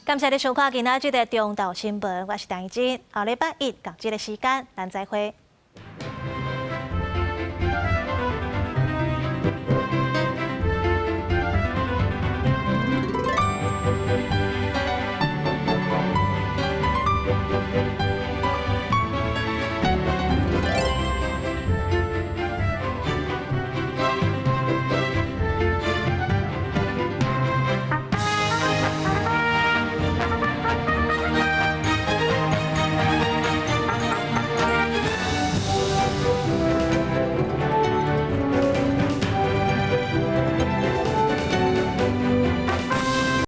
感谢你收看今仔日的中岛新闻，我是陈怡真。下礼拜一同这个时间，咱再会。